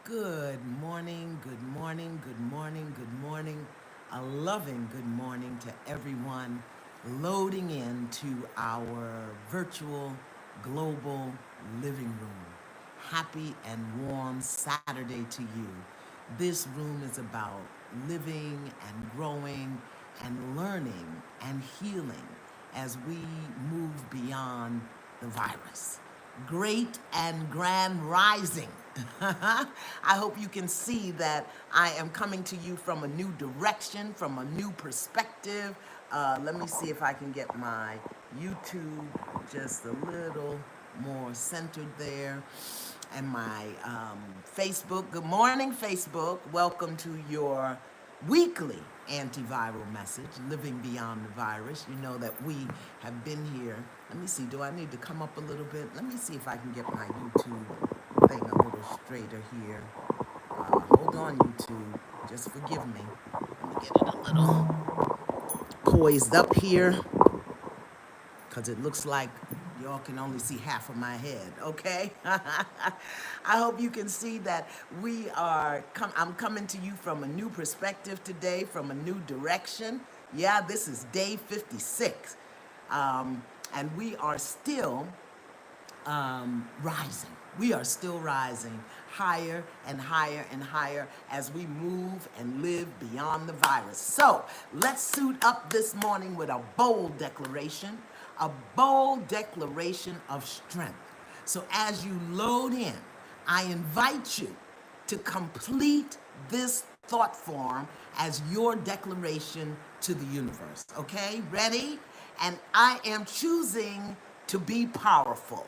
Good morning, good morning, good morning, good morning. A loving good morning to everyone loading into our virtual global living room. Happy and warm Saturday to you. This room is about living and growing and learning and healing as we move beyond the virus. Great and grand rising. I hope you can see that I am coming to you from a new direction, from a new perspective. Let me see if I can get my YouTube just a little more centered there. And my Facebook. Good morning, Facebook. Welcome to your weekly antiviral message, Living Beyond the Virus. You know that we have been here. Let me see, do I need to come up a little bit? Let me see if I can get my YouTube thing a little straighter here. Hold on, YouTube. Just forgive me. Let me get it a little poised up here because it looks like y'all can only see half of my head, okay? I hope you can see that I'm coming to you from a new perspective today, from a new direction. Yeah, this is day 56. And we are still rising. We are still rising higher and higher and higher as we move and live beyond the virus. So let's suit up this morning with a bold declaration of strength. So as you load in, I invite you to complete this thought form as your declaration to the universe. Okay, ready? And I am choosing to be powerful.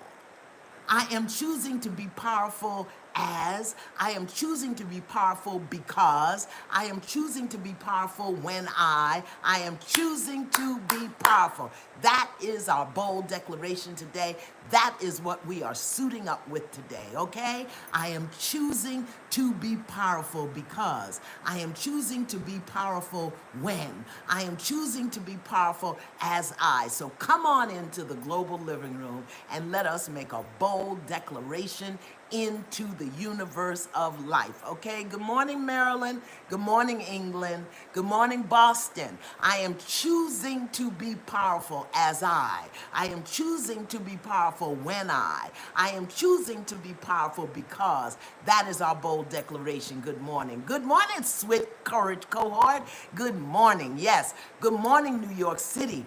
I am choosing to be powerful as I am choosing to be powerful because I am choosing to be powerful when I am choosing to be powerful. That is our bold declaration today. That is what we are suiting up with today, okay? I am choosing to be powerful because I am choosing to be powerful when I am choosing to be powerful as I. So come on into the global living room and let us make a bold declaration into the universe of life. Okay, good morning, Maryland. Good morning, England. Good morning, Boston. I am choosing to be powerful as I. I am choosing to be powerful when I am choosing to be powerful because that is our bold declaration. Good morning. Good morning, Swift Courage Cohort. Good morning. Yes. Good morning, New York City.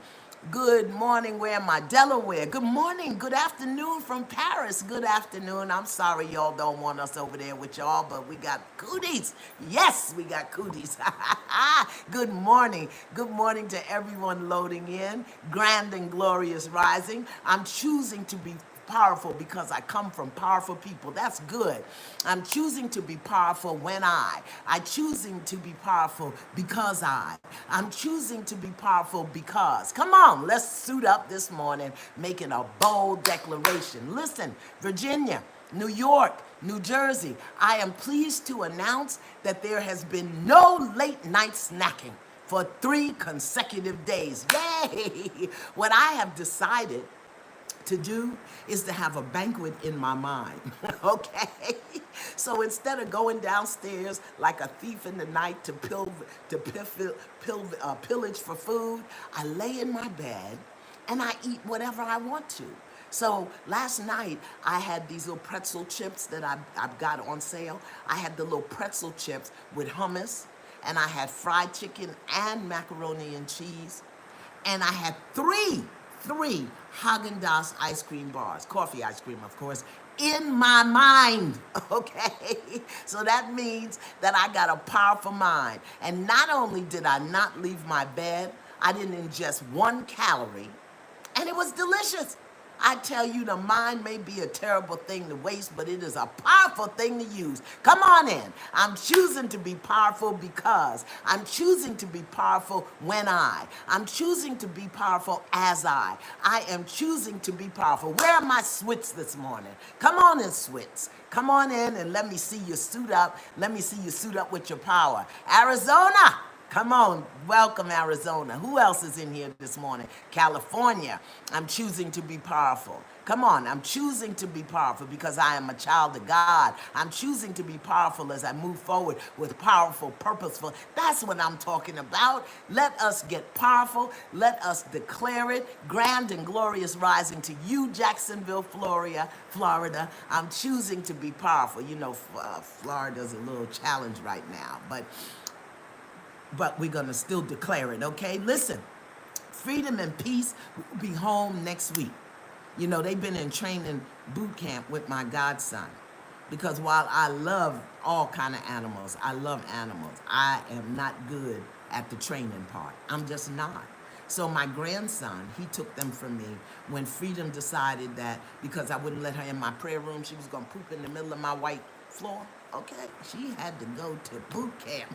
Good morning, where am I? Delaware. Good morning. Good afternoon from Paris. Good afternoon. I'm sorry y'all don't want us over there with y'all, but we got cooties. Yes, we got cooties. Good morning. Good morning to everyone loading in. Grand and glorious rising. I'm choosing to be powerful because I come from powerful people. That's good. I'm choosing to be powerful when I choosing to be powerful because I'm choosing to be powerful because. Come on, let's suit up this morning making a bold declaration. Listen, Virginia, New York, New Jersey, I am pleased to announce that there has been no late night snacking for 3 consecutive days. Yay! What I have decided to do is to have a banquet in my mind, okay? So instead of going downstairs like a thief in the night pillage for food, I lay in my bed and I eat whatever I want to. So last night I had these little pretzel chips that I've got on sale. I had the little pretzel chips with hummus, and I had fried chicken and macaroni and cheese, and I had three Haagen-Dazs ice cream bars, coffee ice cream, of course, in my mind, okay? So that means that I got a powerful mind. And not only did I not leave my bed, I didn't ingest 1 calorie, and it was delicious. I tell you, the mind may be a terrible thing to waste, but it is a powerful thing to use. Come on in. I'm choosing to be powerful because I'm choosing to be powerful when I'm choosing to be powerful as I am choosing to be powerful. Where are my Swits this morning? Come on in, Swits. Come on in and let me see you suit up. Let me see you suit up with your power. Arizona. Come on, welcome Arizona. Who else is in here this morning? California, I'm choosing to be powerful. Come on, I'm choosing to be powerful because I am a child of God. I'm choosing to be powerful as I move forward with powerful, purposeful. That's what I'm talking about. Let us get powerful. Let us declare it. Grand and glorious rising to you, Jacksonville, Florida. Florida. I'm choosing to be powerful. You know, Florida's a little challenge right now, but we're going to still declare it, okay? Listen, freedom and peace will be home next week. You know, they've been in training boot camp with my godson. Because while I love all kind of animals, I love animals, I am not good at the training part. I'm just not. So my grandson, he took them from me when Freedom decided that because I wouldn't let her in my prayer room, she was going to poop in the middle of my white floor. Okay, she had to go to boot camp.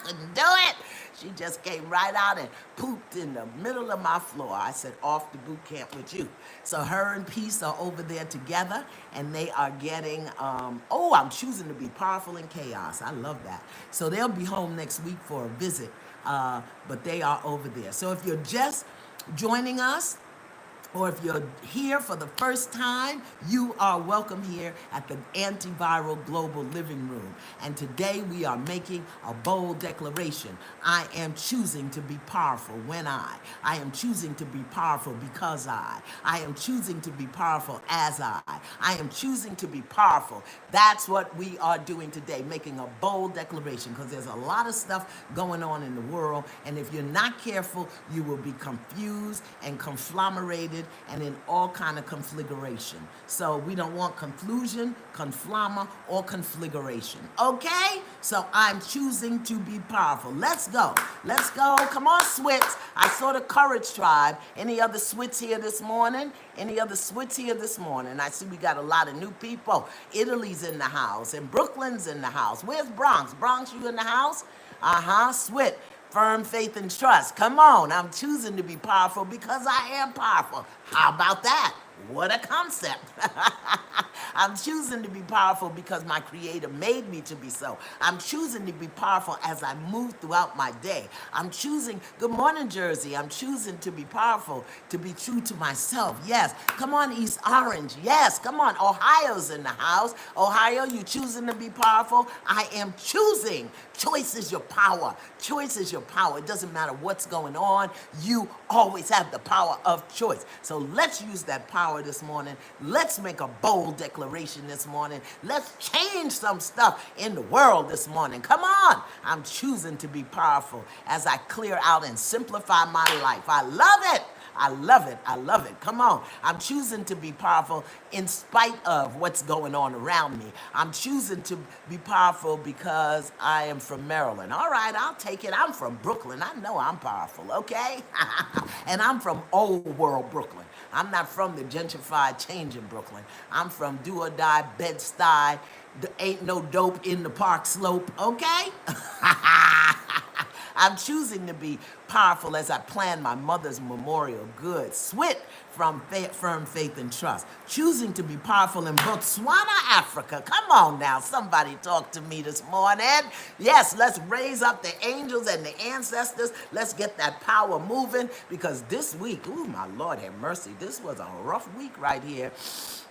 Couldn't do it. She just came right out and pooped in the middle of my floor. I said, off to boot camp with you. So her and Peace are over there together, and they are getting, I'm choosing to be powerful in chaos. I love that. So they'll be home next week for a visit, but they are over there. So if you're just joining us, or if you're here for the first time, you are welcome here at the Antiviral Global Living Room. And today we are making a bold declaration. I am choosing to be powerful when I am choosing to be powerful because I am choosing to be powerful as I am choosing to be powerful. That's what we are doing today, making a bold declaration, because there's a lot of stuff going on in the world. And if you're not careful, you will be confused and conglomerated and in all kind of conflagration. So we don't want confusion, conflama, or conflagration. Okay? So I'm choosing to be powerful. Let's go. Let's go. Come on, Swits. I saw the Courage Tribe. Any other Swits here this morning? Any other Swits here this morning? I see we got a lot of new people. Italy's in the house, and Brooklyn's in the house. Where's Bronx? Bronx, you in the house? Swit. Firm faith and trust. Come on, I'm choosing to be powerful because I am powerful. How about that? What a concept. I'm choosing to be powerful because my Creator made me to be so. I'm choosing to be powerful as I move throughout my day. I'm choosing, good morning, Jersey. I'm choosing to be powerful, to be true to myself. Yes. Come on, East Orange. Yes. Come on, Ohio's in the house. Ohio, you choosing to be powerful? I am choosing. Choice is your power. Choice is your power. It doesn't matter what's going on. You always have the power of choice. So let's use that power this morning. Let's make a bold declaration this morning. Let's change some stuff in the world this morning. Come on. I'm choosing to be powerful as I clear out and simplify my life. I love it. I love it. I love it. Come on. I'm choosing to be powerful in spite of what's going on around me. I'm choosing to be powerful because I am from Maryland. All right, I'll take it. I'm from Brooklyn. I know I'm powerful, okay? And I'm from old world Brooklyn. I'm not from the gentrified changing Brooklyn. I'm from do or die, Bed-Stuy. There ain't no dope in the Park Slope, okay? I'm choosing to be powerful as I plan my mother's memorial good. Swit from Firm Faith and Trust. Choosing to be powerful in Botswana, Africa. Come on now, somebody talk to me this morning. Yes, let's raise up the angels and the ancestors. Let's get that power moving, because this week, ooh, my Lord have mercy, this was a rough week right here.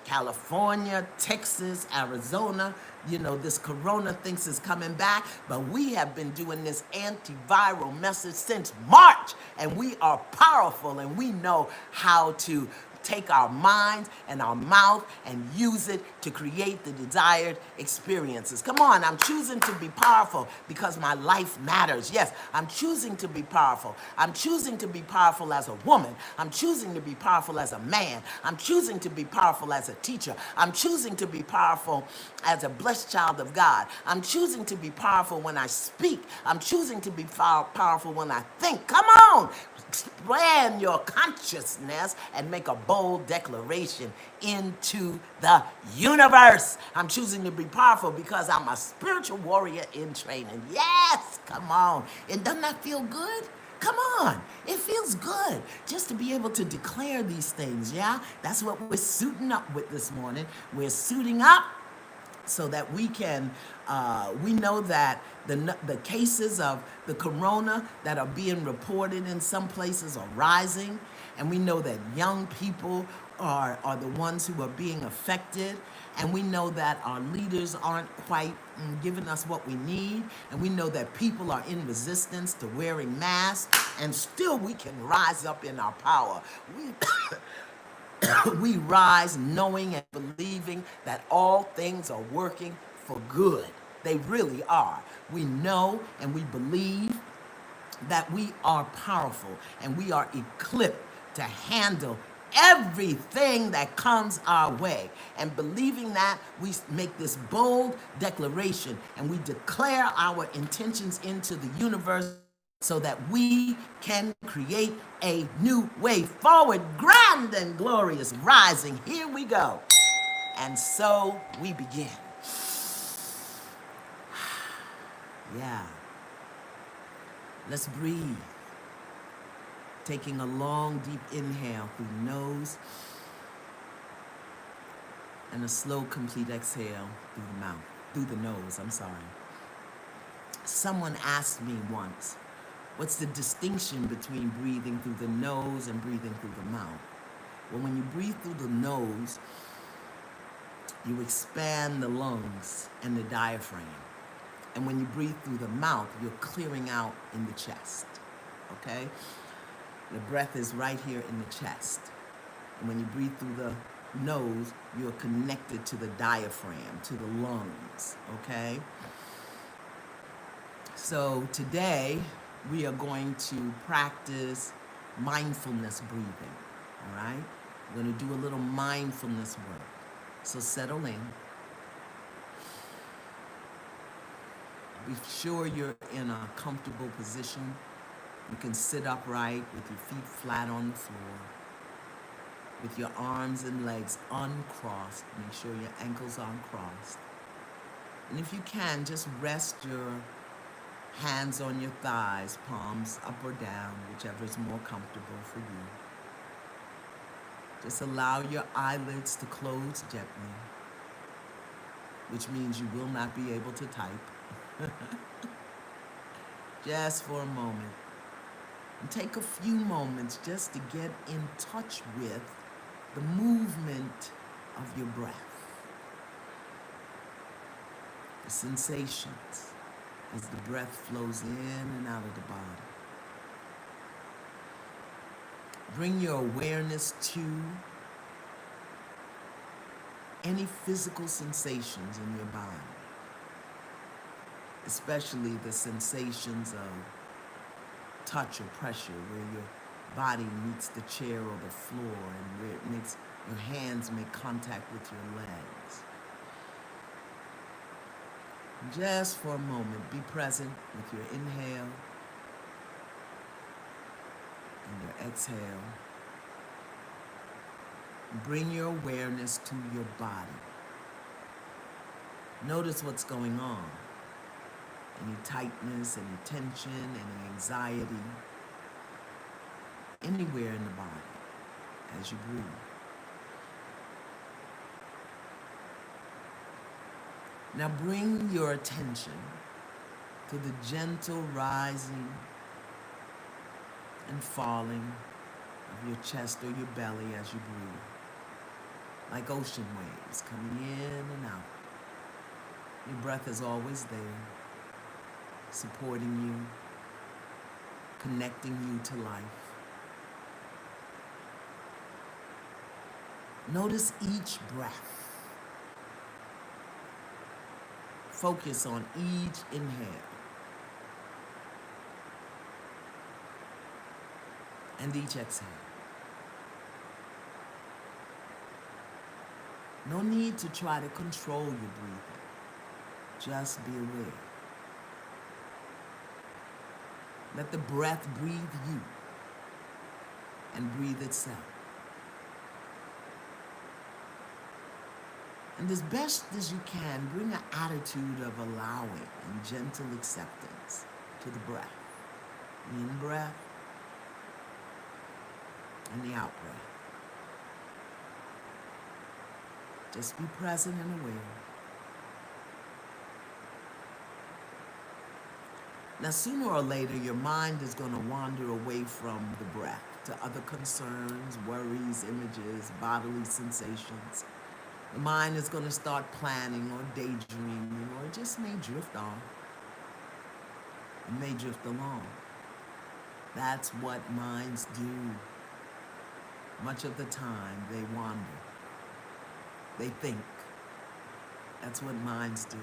California, Texas, Arizona, you know, this corona thinks is coming back, but we have been doing this antiviral message since March, and we are powerful, and we know how to take our minds and our mouth and use it to create the desired experiences. Come on, I'm choosing to be powerful because my life matters. Yes, I'm choosing to be powerful. I'm choosing to be powerful as a woman. I'm choosing to be powerful as a man. I'm choosing to be powerful as a teacher. I'm choosing to be powerful as a blessed child of God. I'm choosing to be powerful when I speak. I'm choosing to be powerful when I think. Come on! Expand your consciousness and make a bold declaration into the universe. I'm choosing to be powerful because I'm a spiritual warrior in training. Yes, come on. And doesn't that feel good? Come on, it feels good just to be able to declare these things, yeah? That's what we're suiting up with this morning. We're suiting up so that we can, we know that the cases of the corona that are being reported in some places are rising, and we know that young people are the ones who are being affected. And we know that our leaders aren't quite giving us what we need. And we know that people are in resistance to wearing masks. And still we can rise up in our power. We rise knowing and believing that all things are working for good. They really are. We know and we believe that we are powerful and we are equipped to handle everything that comes our way. And believing that, we make this bold declaration and we declare our intentions into the universe so that we can create a new way forward, grand and glorious rising. Here we go. And so we begin. Yeah. Let's breathe. Taking a long, deep inhale through the nose and a slow, complete exhale through the mouth, through the nose, I'm sorry. Someone asked me once, what's the distinction between breathing through the nose and breathing through the mouth? Well, when you breathe through the nose, you expand the lungs and the diaphragm. And when you breathe through the mouth, you're clearing out in the chest, okay? The breath is right here in the chest. And when you breathe through the nose, you're connected to the diaphragm, to the lungs, okay? So today, we are going to practice mindfulness breathing, all right? We're going to do a little mindfulness work. So settle in. Be sure you're in a comfortable position. You can sit upright with your feet flat on the floor, with your arms and legs uncrossed. Make sure your ankles are uncrossed. And if you can, just rest your hands on your thighs, palms up or down, whichever is more comfortable for you. Just allow your eyelids to close gently, which means you will not be able to type. Just for a moment. And take a few moments just to get in touch with the movement of your breath, the sensations as the breath flows in and out of the body. Bring your awareness to any physical sensations in your body, especially the sensations of touch or pressure, where your body meets the chair or the floor and where it makes your hands make contact with your legs. Just for a moment, be present with your inhale and your exhale. Bring your awareness to your body. Notice what's going on. Any tightness, any tension, any anxiety, anywhere in the body as you breathe. Now bring your attention to the gentle rising and falling of your chest or your belly as you breathe, like ocean waves coming in and out. Your breath is always there, supporting you, connecting you to life. Notice each breath. Focus on each inhale and each exhale. No need to try to control your breathing. Just be aware. Let the breath breathe you and breathe itself. And as best as you can, bring an attitude of allowing and gentle acceptance to the breath. The in-breath and the out-breath. Just be present and aware. Now, sooner or later, your mind is going to wander away from the breath to other concerns, worries, images, bodily sensations. The mind is going to start planning or daydreaming, or it just may drift off. It may drift along. That's what minds do. Much of the time, they wander. They think. That's what minds do.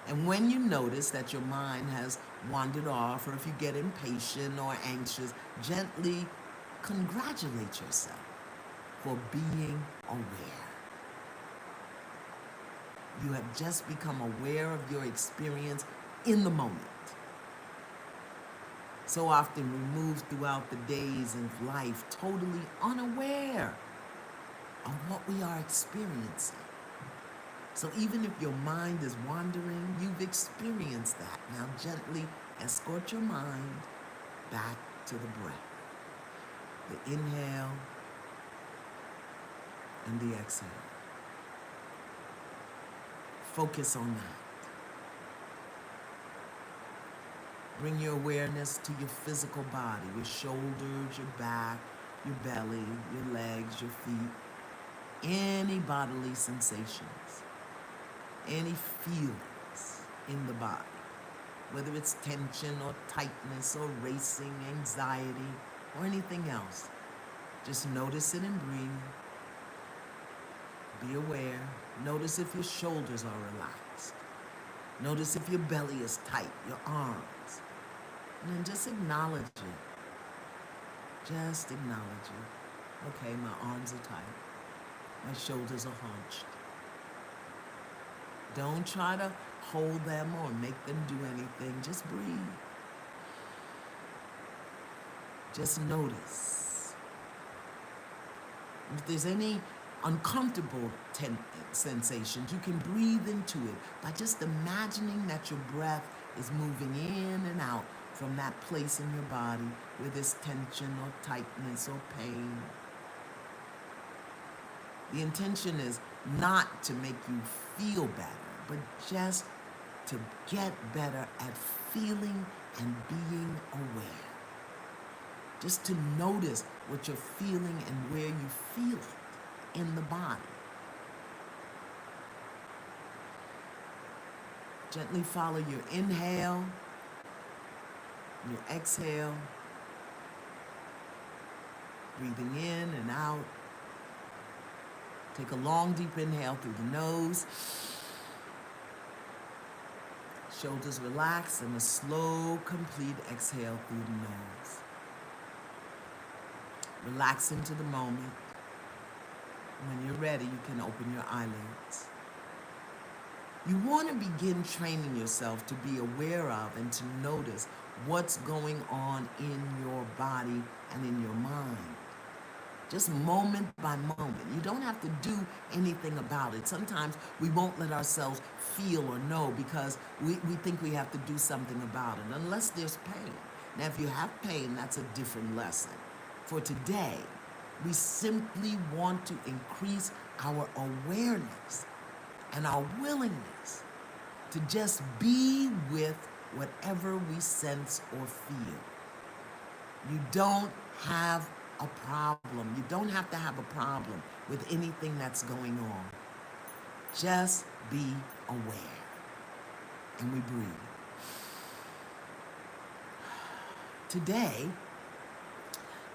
And when you notice that your mind has wandered off, or if you get impatient or anxious, gently congratulate yourself for being aware. You have just become aware of your experience in the moment. So often we move throughout the days of life totally unaware of what we are experiencing. So even if your mind is wandering, you've experienced that. Now gently escort your mind back to the breath. The inhale and the exhale. Focus on that. Bring your awareness to your physical body, your shoulders, your back, your belly, your legs, your feet, any bodily sensations, any feelings in the body, whether it's tension or tightness or racing, anxiety, or anything else. Just notice it and breathe. Be aware. Notice if your shoulders are relaxed. Notice if your belly is tight, your arms. And then just acknowledge it. Just acknowledge it. Okay, my arms are tight. My shoulders are hunched. Don't try to hold them or make them do anything. Just breathe. Just notice. If there's any uncomfortable sensations, you can breathe into it by just imagining that your breath is moving in and out from that place in your body where there's tension or tightness or pain. The intention is not to make you feel better, but just to get better at feeling and being aware. Just to notice what you're feeling and where you feel it in the body. Gently follow your inhale, your exhale, breathing in and out. Take a long, deep inhale through the nose. Shoulders relax, and a slow, complete exhale through the nose. Relax into the moment. When you're ready, you can open your eyelids. You want to begin training yourself to be aware of and to notice what's going on in your body and in your mind. Just moment by moment. You don't have to do anything about it. Sometimes we won't let ourselves feel or know because we think we have to do something about it, unless there's pain. Now, if you have pain, that's a different lesson. For today, we simply want to increase our awareness and our willingness to just be with whatever we sense or feel. You don't have a problem. You don't have to have a problem with anything that's going on. Just be aware. And we breathe. Today,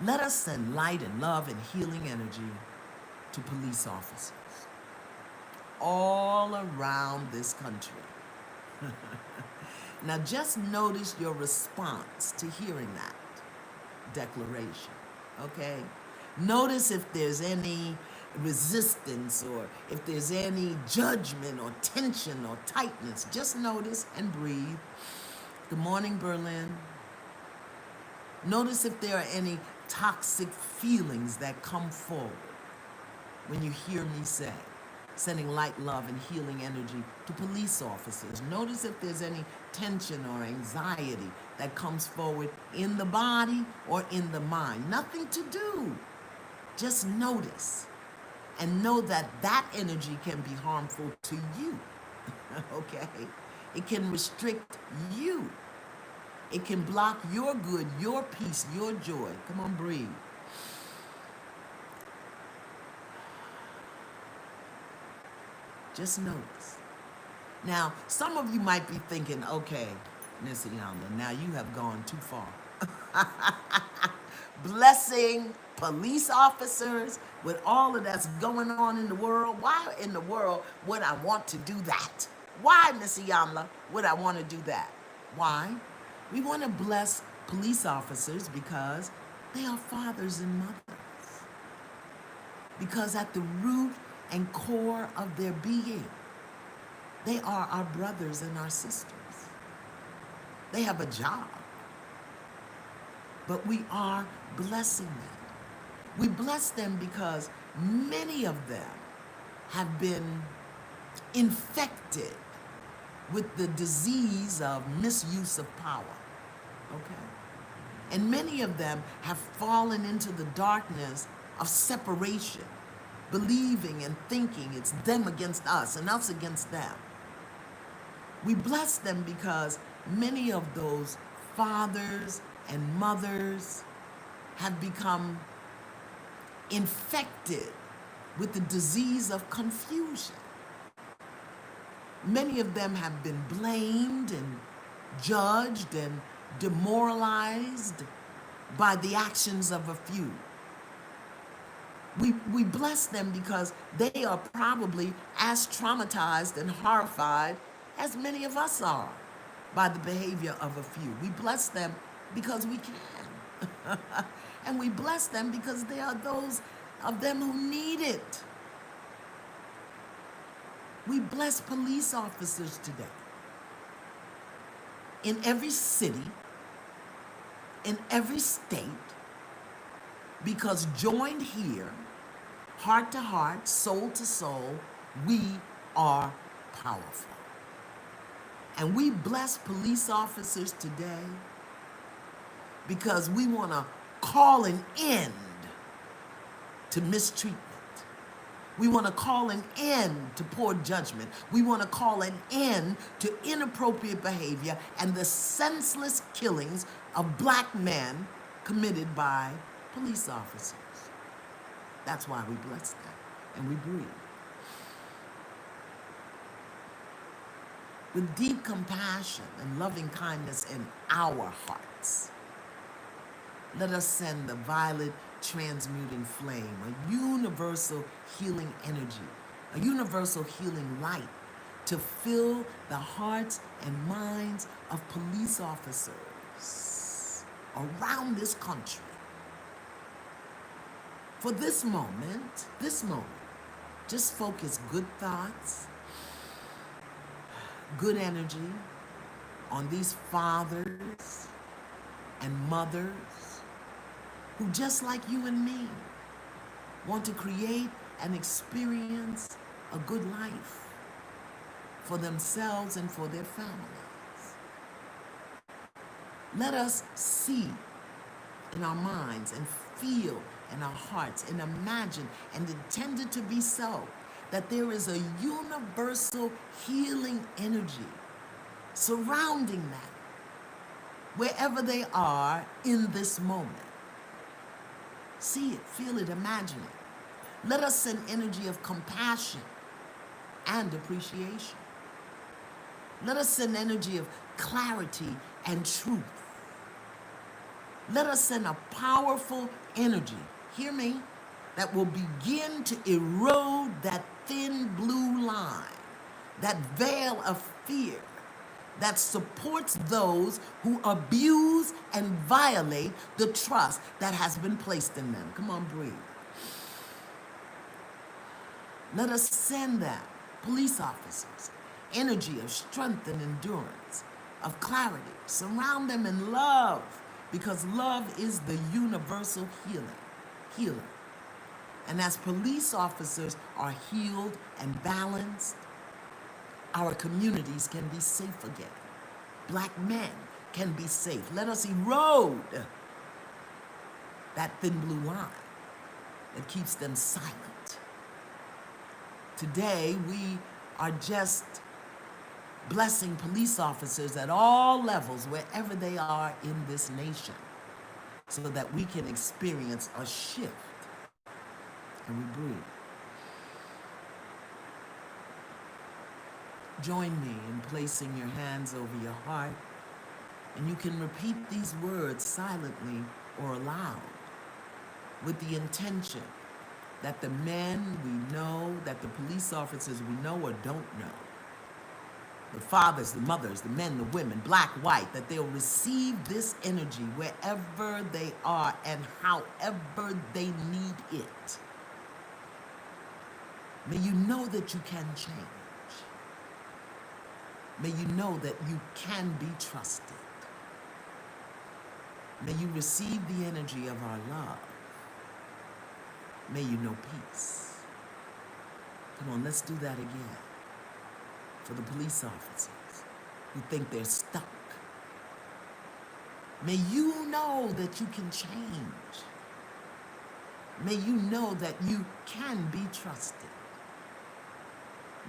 let us send light and love and healing energy to police officers all around this country. Now just notice your response to hearing that declaration, okay? Notice if there's any resistance or if there's any judgment or tension or tightness. Just notice and breathe. Good morning, Berlin. Notice if there are any toxic feelings that come forward when you hear me say, sending light, love, and healing energy to police officers. Notice if there's any tension or anxiety that comes forward in the body or in the mind. Nothing to do. Just notice and know that that energy can be harmful to you, okay? It can restrict you. It can block your good, your peace, your joy. Come on, breathe. Just notice. Now, some of you might be thinking, okay, Miss Iyanla, now you have gone too far. Blessing police officers with all of that's going on in the world. Why in the world would I want to do that? Why, Miss Iyanla, would I want to do that? Why? We want to bless police officers because they are fathers and mothers. Because at the root and core of their being, they are our brothers and our sisters. They have a job, but we are blessing them. We bless them because many of them have been infected with the disease of misuse of power, okay? And many of them have fallen into the darkness of separation, believing and thinking it's them against us and us against them. We bless them because many of those fathers and mothers have become infected with the disease of confusion. Many of them have been blamed and judged and demoralized by the actions of a few. We bless them because they are probably as traumatized and horrified as many of us are by the behavior of a few. We bless them because we can. And we bless them because they are those of them who need it. We bless police officers today. In every city, in every state, because joined here, heart to heart, soul to soul, we are powerful. And we bless police officers today because we want to call an end to mistreatment. We want to call an end to poor judgment. We want to call an end to inappropriate behavior and the senseless killings of black men committed by police officers. That's why we bless them and we breathe. With deep compassion and loving kindness in our hearts, let us send the violet transmuting flame, a universal healing energy, a universal healing light to fill the hearts and minds of police officers around this country. For this moment, just focus good thoughts, good energy on these fathers and mothers who, just like you and me, want to create and experience a good life for themselves and for their families. Let us see in our minds and feel in our hearts and imagine and intend it to be so that there is a universal healing energy surrounding them wherever they are in this moment. See it, feel it, imagine it. Let us send energy of compassion and appreciation. Let us send energy of clarity and truth. Let us send a powerful energy, hear me, that will begin to erode that thin blue line, that veil of fear that supports those who abuse and violate the trust that has been placed in them. Come on, breathe. Let us send them, police officers, energy of strength and endurance, of clarity. Surround them in love, because love is the universal healer. And as police officers are healed and balanced, our communities can be safe again. Black men can be safe. Let us erode that thin blue line that keeps them silent. Today, we are just blessing police officers at all levels, wherever they are in this nation, so that we can experience a shift. And we breathe. Join me in placing your hands over your heart, and you can repeat these words silently or aloud with the intention that the men we know, that the police officers we know or don't know, the fathers, the mothers, the men, the women, black, white, that they'll receive this energy wherever they are and however they need it. May you know that you can change. May you know that you can be trusted. May you receive the energy of our love. May you know peace. Come on, let's do that again. For the police officers who think they're stuck. May you know that you can change. May you know that you can be trusted.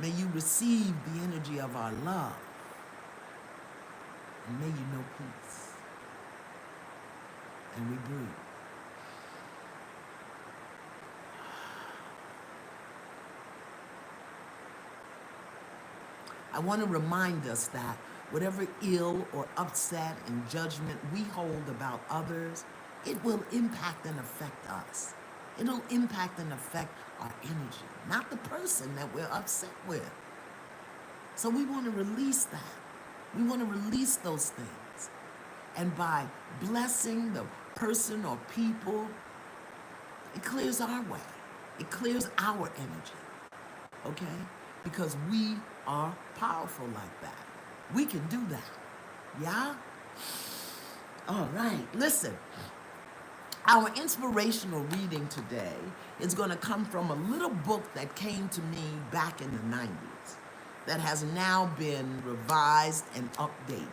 May you receive the energy of our love. And may you know peace. And we breathe. I want to remind us that whatever ill or upset and judgment we hold about others, it will impact and affect us. It'll impact and affect our energy, not the person that we're upset with. So we want to release that. We want to release those things. And by blessing the person or people, it clears our way. It clears our energy. Okay? Because we are powerful like that. We can do that. Yeah? All right. Listen. Our inspirational reading today is going to come from a little book that came to me back in the 90s that has now been revised and updated.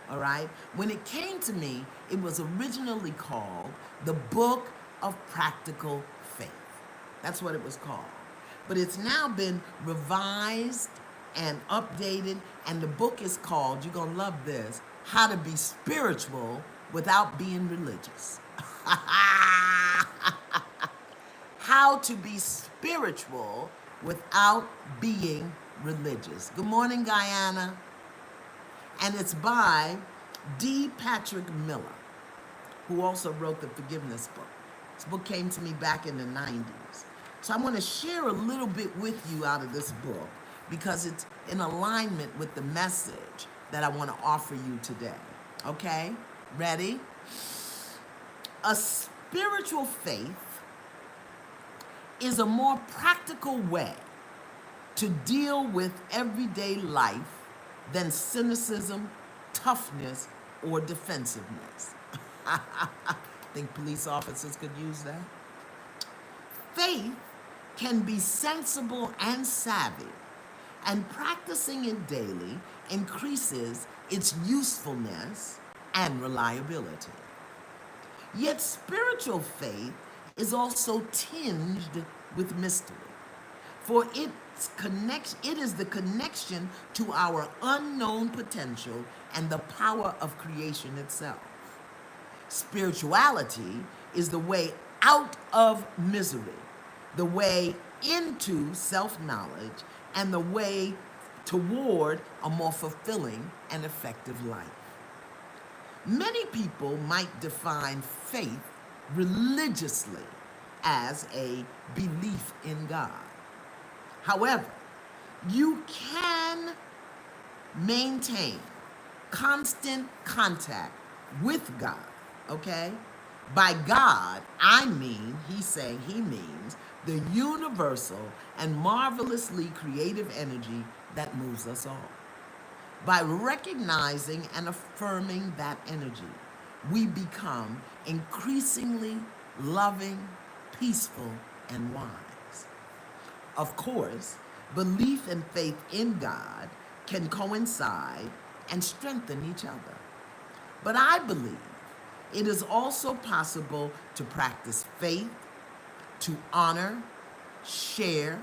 All right? When it came to me, it was originally called The Book of Practical Faith. That's what it was called. But it's now been revised and updated, and the book is called, you're going to love this, How to Be Spiritual Without Being Religious. How to be spiritual without being religious. Good morning, Guyana. And it's by D. Patrick Miller, who also wrote the Forgiveness book. This book came to me back in the 90s. So I want to share a little bit with you out of this book because it's in alignment with the message that I want to offer you today. Okay? Ready? A spiritual faith is a more practical way to deal with everyday life than cynicism, toughness, or defensiveness. Think police officers could use that? Faith can be sensible and savvy, and practicing it daily increases its usefulness and reliability. Yet spiritual faith is also tinged with mystery, for it is the connection to our unknown potential and the power of creation itself. Spirituality is the way out of misery, the way into self-knowledge, and the way toward a more fulfilling and effective life. Many people might define faith religiously as a belief in God. However, you can maintain constant contact with God, okay? By God, I mean, he means the universal and marvelously creative energy that moves us all. By recognizing and affirming that energy, we become increasingly loving, peaceful, and wise. Of course, belief and faith in God can coincide and strengthen each other. But I believe it is also possible to practice faith, to honor, share,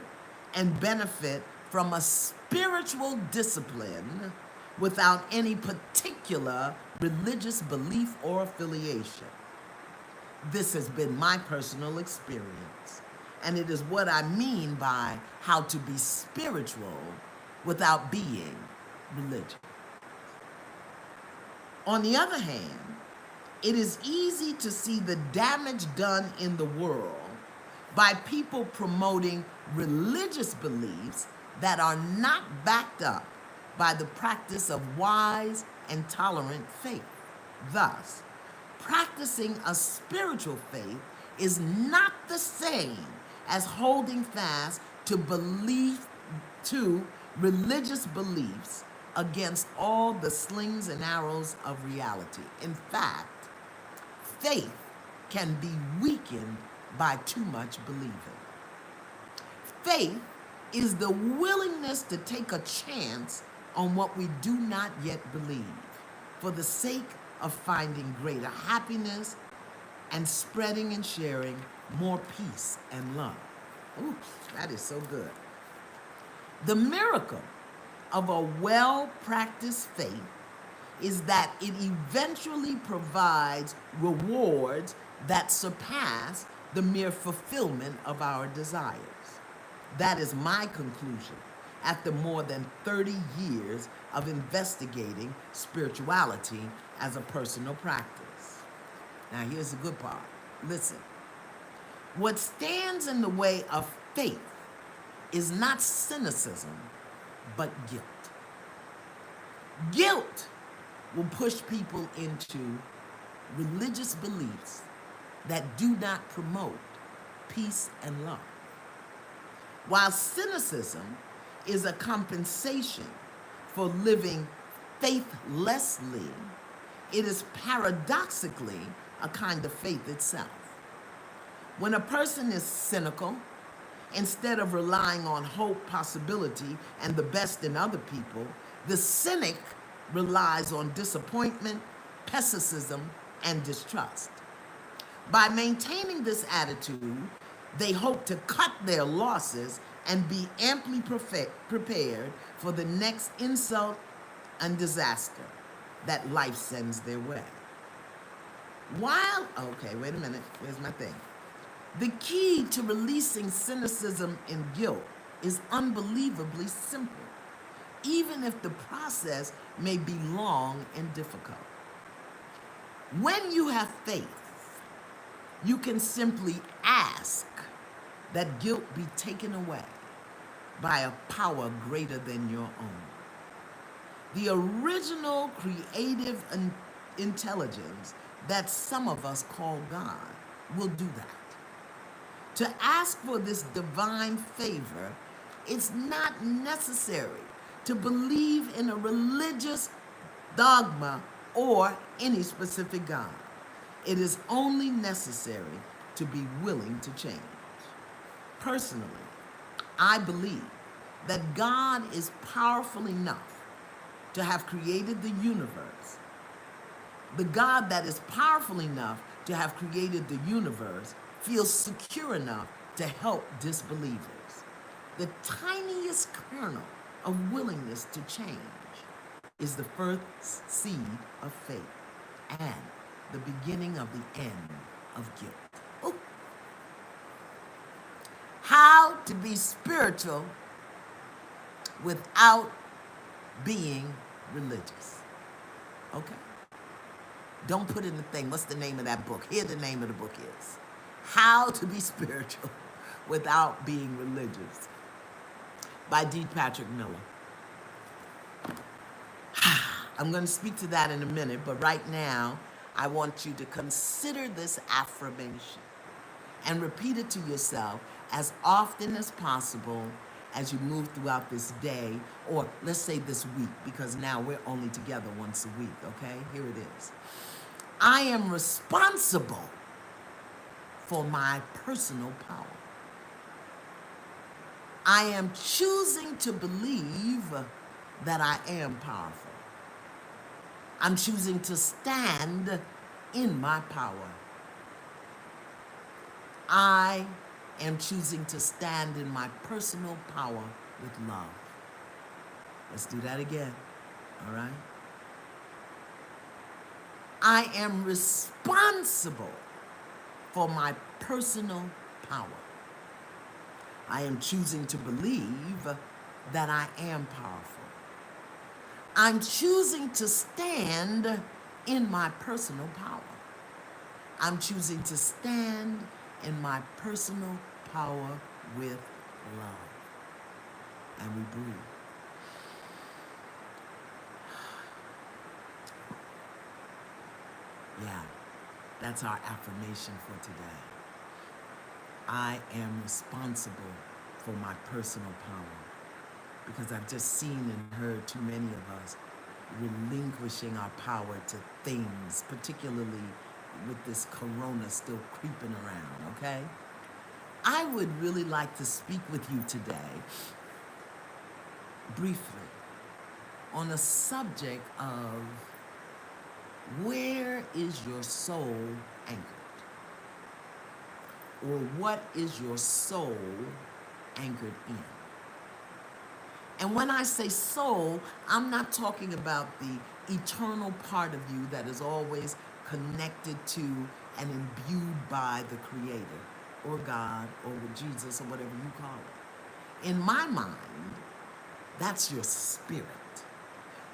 and benefit from a spiritual discipline without any particular religious belief or affiliation. This has been my personal experience, and it is what I mean by how to be spiritual without being religious. On the other hand, it is easy to see the damage done in the world by people promoting religious beliefs that are not backed up by the practice of wise and tolerant faith. Thus, practicing a spiritual faith is not the same as holding fast to religious beliefs against all the slings and arrows of reality. In fact, faith can be weakened by too much believing. Faith is the willingness to take a chance on what we do not yet believe for the sake of finding greater happiness and spreading and sharing more peace and love. Ooh, that is so good. The miracle of a well-practiced faith is that it eventually provides rewards that surpass the mere fulfillment of our desires. That is my conclusion after more than 30 years of investigating spirituality as a personal practice. Now, here's the good part. Listen. What stands in the way of faith is not cynicism, but guilt. Guilt will push people into religious beliefs that do not promote peace and love. While cynicism is a compensation for living faithlessly, it is paradoxically a kind of faith itself. When a person is cynical, instead of relying on hope, possibility, and the best in other people, the cynic relies on disappointment, pessimism, and distrust. By maintaining this attitude, they hope to cut their losses and be amply prepared for the next insult and disaster that life sends their way. Okay, wait a minute, here's my thing. The key to releasing cynicism and guilt is unbelievably simple, even if the process may be long and difficult. When you have faith, you can simply ask that guilt be taken away by a power greater than your own. The original creative intelligence that some of us call God will do that. To ask for this divine favor, it's not necessary to believe in a religious dogma or any specific God. It is only necessary to be willing to change. Personally, I believe that God is powerful enough to have created the universe. The God that is powerful enough to have created the universe feels secure enough to help disbelievers. The tiniest kernel of willingness to change is the first seed of faith and the beginning of the end of guilt. Ooh. How to be spiritual without being religious. Okay? Don't put in the thing, what's the name of that book? Here the name of the book is. How to be spiritual without being religious by D. Patrick Miller. I'm going to speak to that in a minute, but right now, I want you to consider this affirmation and repeat it to yourself as often as possible as you move throughout this day, or let's say this week, because now we're only together once a week, okay? Here it is. I am responsible for my personal power. I am choosing to believe that I am powerful. I'm choosing to stand in my power. I am choosing to stand in my personal power with love. Let's do that again, all right? I am responsible for my personal power. I am choosing to believe that I am powerful. I'm choosing to stand in my personal power. I'm choosing to stand in my personal power with love. And we breathe. Yeah, that's our affirmation for today. I am responsible for my personal power because I've just seen and heard too many of us relinquishing our power to things, particularly with this corona still creeping around, okay? I would really like to speak with you today, briefly, on the subject of where is your soul anchored? Or what is your soul anchored in? And when I say soul, I'm not talking about the eternal part of you that is always connected to and imbued by the Creator or God or with Jesus or whatever you call it. In my mind, that's your spirit.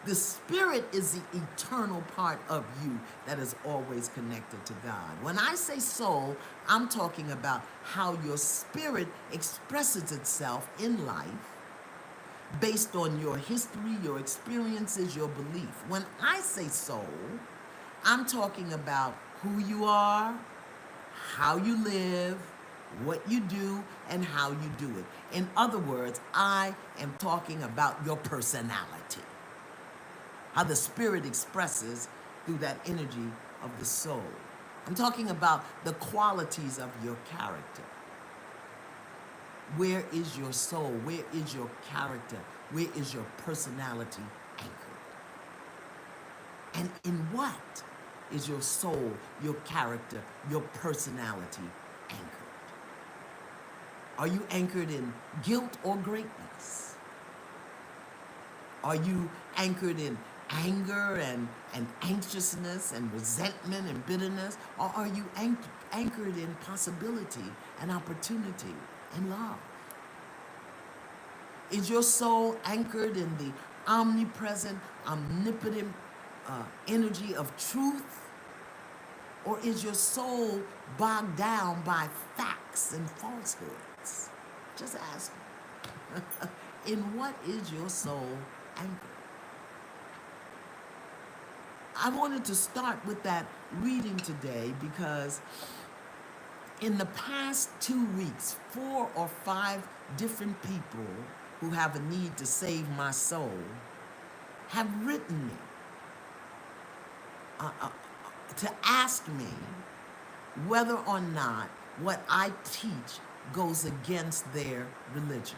The spirit is the eternal part of you that is always connected to God. When I say soul, I'm talking about how your spirit expresses itself in life based on your history, your experiences, your belief. When I say soul, I'm talking about who you are, how you live, what you do, and how you do it. In other words, I am talking about your personality, how the spirit expresses through that energy of the soul. I'm talking about the qualities of your character. Where is your soul? Where is your character? Where is your personality anchored? And in what is your soul, your character, your personality anchored? Are you anchored in guilt or greatness? Are you anchored in anger and anxiousness and resentment and bitterness? Or are you anchored in possibility and opportunity and love? Is your soul anchored in the omnipresent, omnipotent energy of truth? Or is your soul bogged down by facts and falsehoods? Just ask me. In what is your soul anchored? I wanted to start with that reading today because in the past 2 weeks, 4 or 5 different people who have a need to save my soul have written me to ask me whether or not what I teach goes against their religion.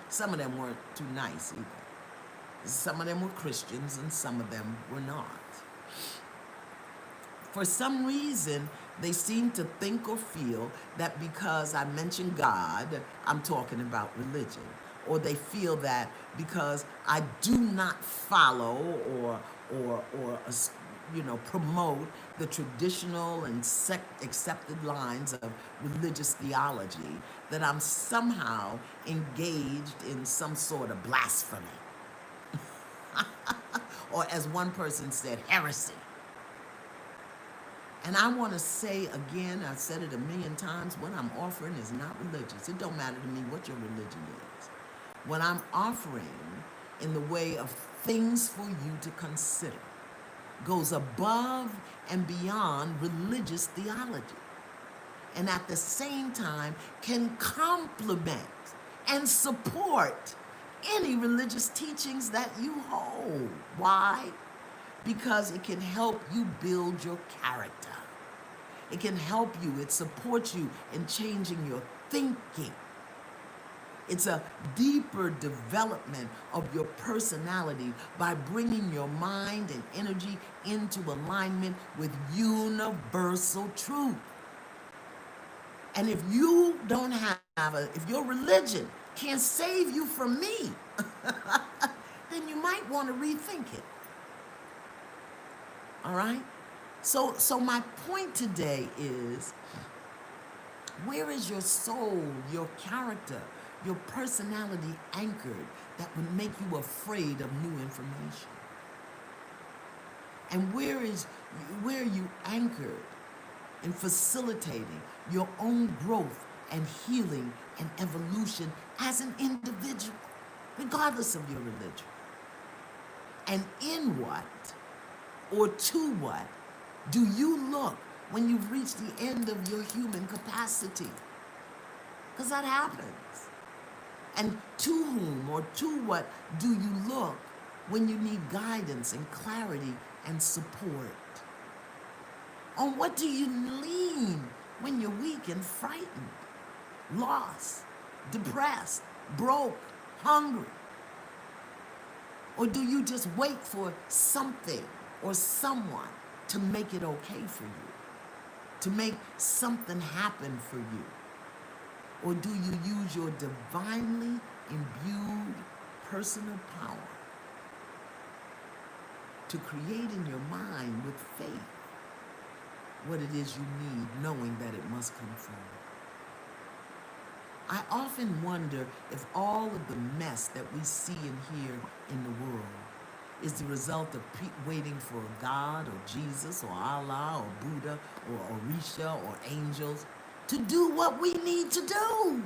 Some of them weren't too nice either. Some of them were Christians and some of them were not. For some reason, they seem to think or feel that because I mention God, I'm talking about religion. Or they feel that because I do not follow or promote the traditional and accepted lines of religious theology, that I'm somehow engaged in some sort of blasphemy. Or as one person said, heresy. And I want to say again, I've said it a million times, what I'm offering is not religious. It don't matter to me what your religion is. What I'm offering in the way of things for you to consider goes above and beyond religious theology. And at the same time can complement and support any religious teachings that you hold. Why? Because it can help you build your character. It can help you, it supports you in changing your thinking. It's a deeper development of your personality by bringing your mind and energy into alignment with universal truth. And if you don't if your religion can't save you from me, then you might want to rethink it. All right? So my point today is, where is your soul, your character, your personality anchored that would make you afraid of new information? And where are you anchored in facilitating your own growth and healing and evolution as an individual, regardless of your religion? And in what or to what do you look when you've reached the end of your human capacity? Because that happens. And to whom or to what do you look when you need guidance and clarity and support? On what do you lean when you're weak and frightened, lost, depressed, broke, hungry? Or do you just wait for something or someone to make it okay for you, to make something happen for you? Or do you use your divinely imbued personal power to create in your mind with faith what it is you need, knowing that it must come from you? I often wonder if all of the mess that we see and hear in the world is the result of waiting for God or Jesus or Allah or Buddha or Orisha or angels to do what we need to do.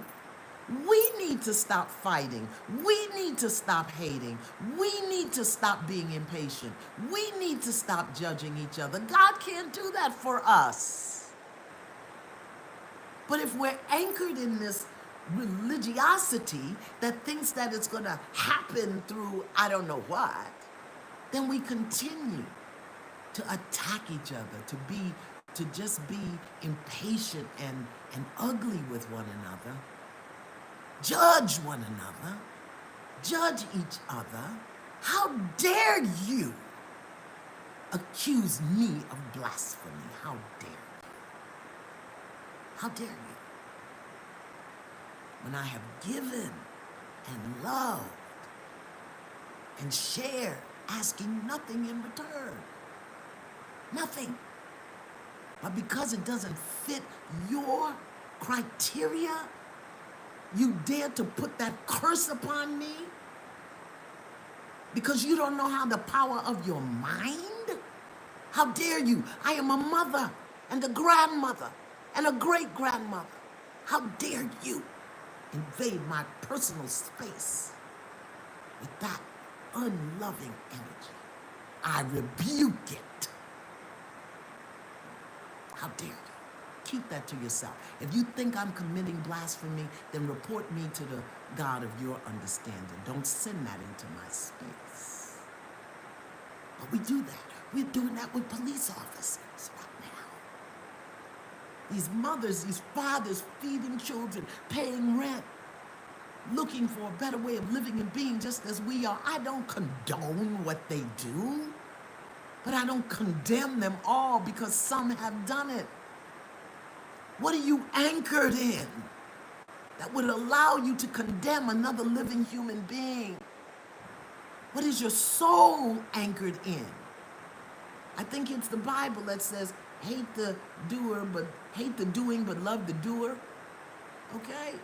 We need to stop fighting. We need to stop hating. We need to stop being impatient. We need to stop judging each other. God can't do that for us. But if we're anchored in this religiosity that thinks that it's going to happen through I don't know what, then we continue to attack each other, to just be impatient and ugly with one another, judge one another, judge each other. How dare you accuse me of blasphemy? How dare you? How dare you? When I have given and loved and shared, asking nothing in return. Nothing. But because it doesn't fit your criteria, you dare to put that curse upon me? Because you don't know how the power of your mind? How dare you? I am a mother and a grandmother and a great-grandmother. How dare you invade my personal space with that unloving energy? I rebuke it. How dare you? Keep that to yourself. If you think I'm committing blasphemy, then report me to the God of your understanding. Don't send that into my space. But we do that. We're doing that with police officers right now. These mothers, these fathers feeding children, paying rent, looking for a better way of living and being just as we are. I don't condone what they do, but I don't condemn them all because some have done it. What are you anchored in that would allow you to condemn another living human being? What is your soul anchored in? I think it's the Bible that says, hate the doing, but love the doer. Okay?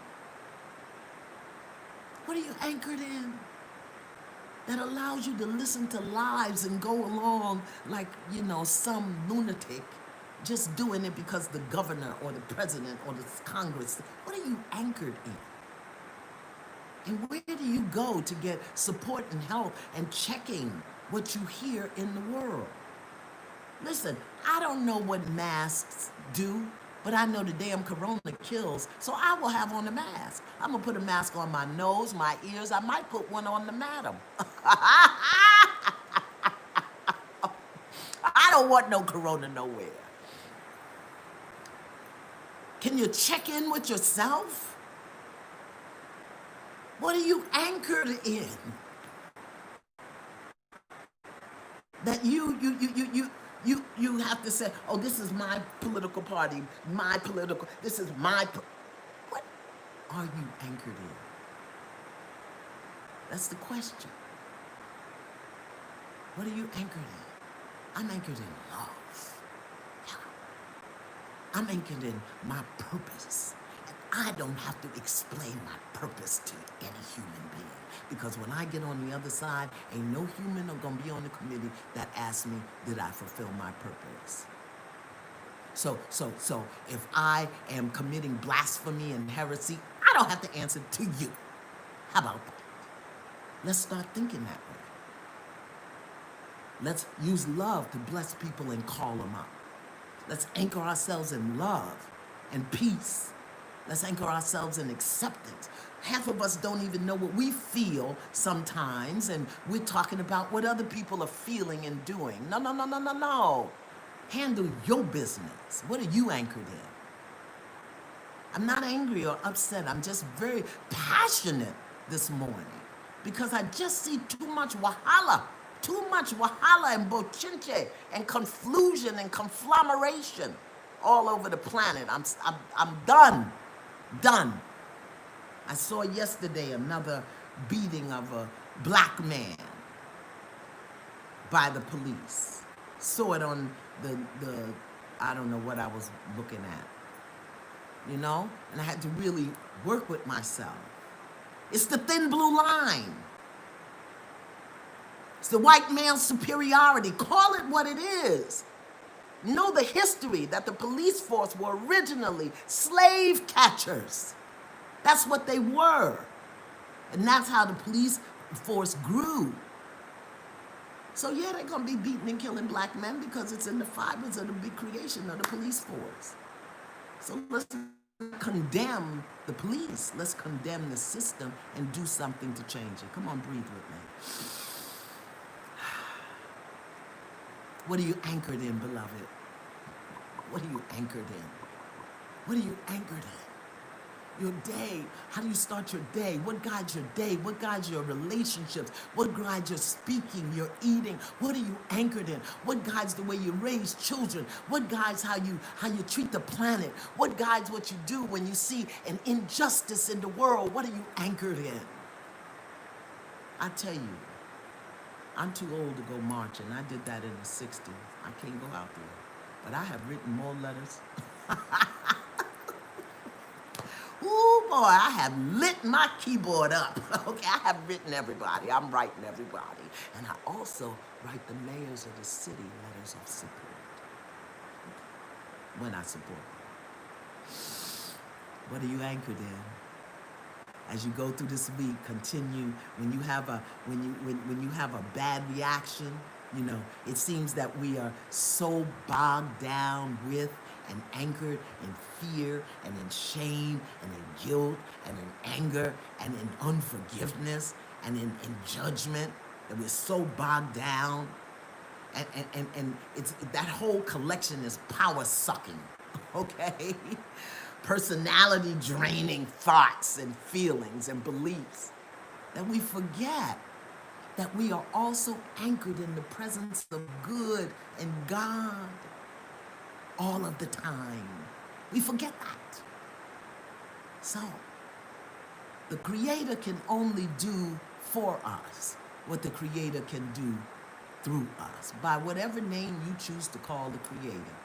What are you anchored in that allows you to listen to lies and go along like, some lunatic just doing it because the governor or the president or the Congress? What are you anchored in? And where do you go to get support and help and checking what you hear in the world? Listen, I don't know what masks do, but I know the damn corona kills, so I will have on a mask. I'm going to put a mask on my nose, my ears. I might put one on the madam. I don't want no corona nowhere. Can you check in with yourself? What are you anchored in? That You have to say, oh, this is my political party, this is my, what are you anchored in? That's the question. What are you anchored in? I'm anchored in love. Yeah. I'm anchored in my purpose. And I don't have to explain my purpose to any human being. Because when I get on the other side, ain't no human gonna be on the committee that asks me, did I fulfill my purpose? So if I am committing blasphemy and heresy, I don't have to answer to you. How about that? Let's start thinking that way. Let's use love to bless people and call them up. Let's anchor ourselves in love and peace. Let's anchor ourselves in acceptance. Half of us don't even know what we feel sometimes, and we're talking about what other people are feeling and doing. No. Handle your business. What are you anchored in? I'm not angry or upset. I'm just very passionate this morning because I just see too much wahala and bochinche and confusion and conflammation all over the planet. I'm done. I saw yesterday another beating of a black man by the police. Saw it on the I don't know what I was looking at, and I had to really work with myself. It's the thin blue line. It's the white man's superiority. Call it what it is. Know the history that the police force were originally slave catchers. That's what they were. And that's how the police force grew. So yeah, they're gonna be beating and killing black men because it's in the fibers of the big creation of the police force. So let's condemn the police. Let's condemn the system and do something to change it. Come on, breathe with me. What are you anchored in, beloved? What are you anchored in? What are you anchored in? Your day. How do you start your day? What guides your day? What guides your relationships? What guides your speaking, your eating? What are you anchored in? What guides the way you raise children? What guides how you treat the planet? What guides what you do when you see an injustice in the world? What are you anchored in? I tell you, I'm too old to go marching. I did that in the 60s. I can't go out there. But I have written more letters. Ooh, boy, I have lit my keyboard up. Okay, I have written everybody. I'm writing everybody. And I also write the mayors of the city letters of support. When I support them. What are you anchored in? As you go through this week, continue. When you have a bad reaction, it seems that we are so bogged down with and anchored in fear and in shame and in guilt and in anger and in unforgiveness and in judgment that we're so bogged down. And it's that whole collection is power sucking, okay? Personality draining thoughts and feelings and beliefs, that we forget that we are also anchored in the presence of good and God all of the time. We forget that. So, the Creator can only do for us what the Creator can do through us, by whatever name you choose to call the Creator.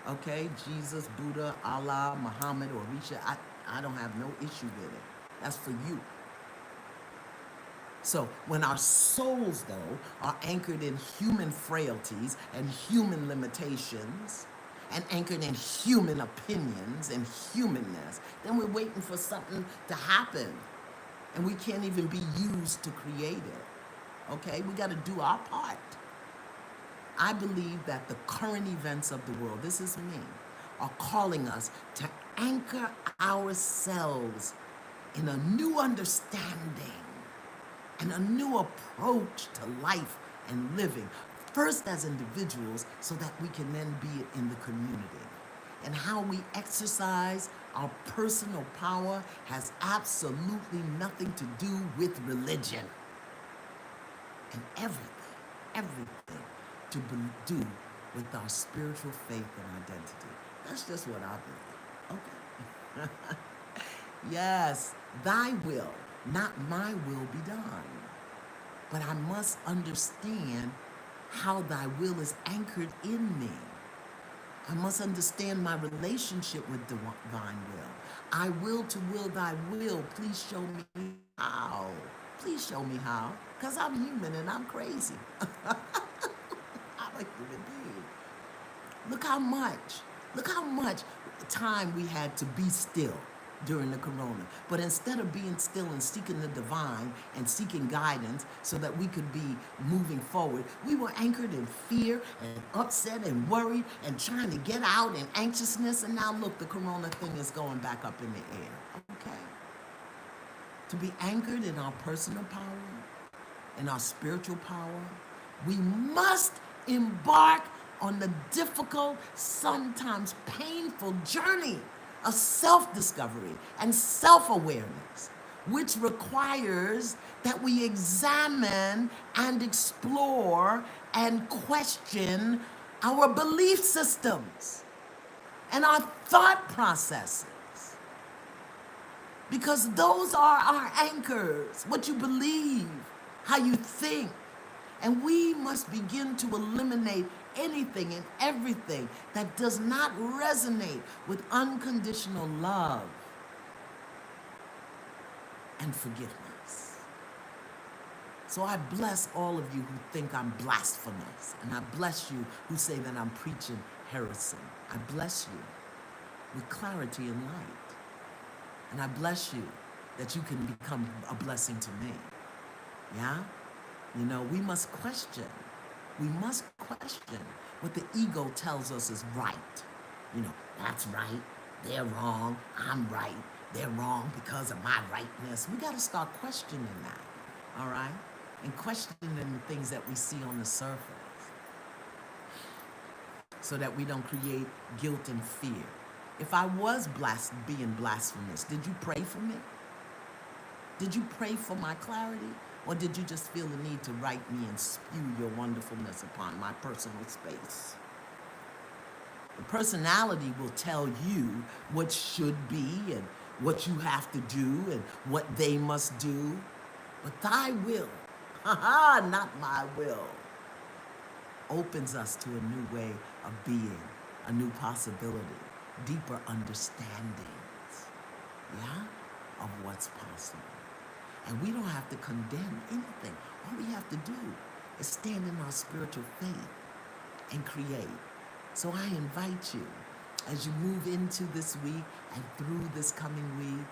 Okay, Jesus, Buddha, Allah, Muhammad, or Risha, I don't have no issue with it. That's for you. So when our souls, though, are anchored in human frailties and human limitations, and anchored in human opinions and humanness, then we're waiting for something to happen. And we can't even be used to create it. Okay, we got to do our part. I believe that the current events of the world, this is me, are calling us to anchor ourselves in a new understanding and a new approach to life and living, first as individuals, so that we can then be it in the community. And how we exercise our personal power has absolutely nothing to do with religion. And everything to do with our spiritual faith and identity. That's just what I believe. Okay. Yes, thy will, not my will be done. But I must understand how thy will is anchored in me. I must understand my relationship with divine will. I will to will thy will. Please show me how. Please show me how. Because I'm human and I'm crazy. I'm a human being. Look how much time we had to be still during the corona. But instead of being still and seeking the divine and seeking guidance so that we could be moving forward, we were anchored in fear and upset and worried and trying to get out and anxiousness. And now look, the corona thing is going back up in the air. Okay? To be anchored in our personal power, in our spiritual power, we must embark on the difficult, sometimes painful journey of self-discovery and self-awareness, which requires that we examine and explore and question our belief systems and our thought processes. Because those are our anchors, what you believe, how you think. And we must begin to eliminate anything and everything that does not resonate with unconditional love and forgiveness. So I bless all of you who think I'm blasphemous, and I bless you who say that I'm preaching heresy. I bless you with clarity and light. And I bless you that you can become a blessing to me. Yeah? You know, we must question. We must question what the ego tells us is right. You know, that's right, they're wrong, I'm right, they're wrong because of my rightness. We got to start questioning that, all right? And questioning the things that we see on the surface so that we don't create guilt and fear. If I was being blasphemous, did you pray for me? Did you pray for my clarity? Or did you just feel the need to write me and spew your wonderfulness upon my personal space? The personality will tell you what should be and what you have to do and what they must do. But thy will, not my will, opens us to a new way of being, a new possibility, deeper understandings, yeah, of what's possible. And we don't have to condemn anything. All we have to do is stand in our spiritual faith and create. So I invite you, as you move into this week and through this coming week,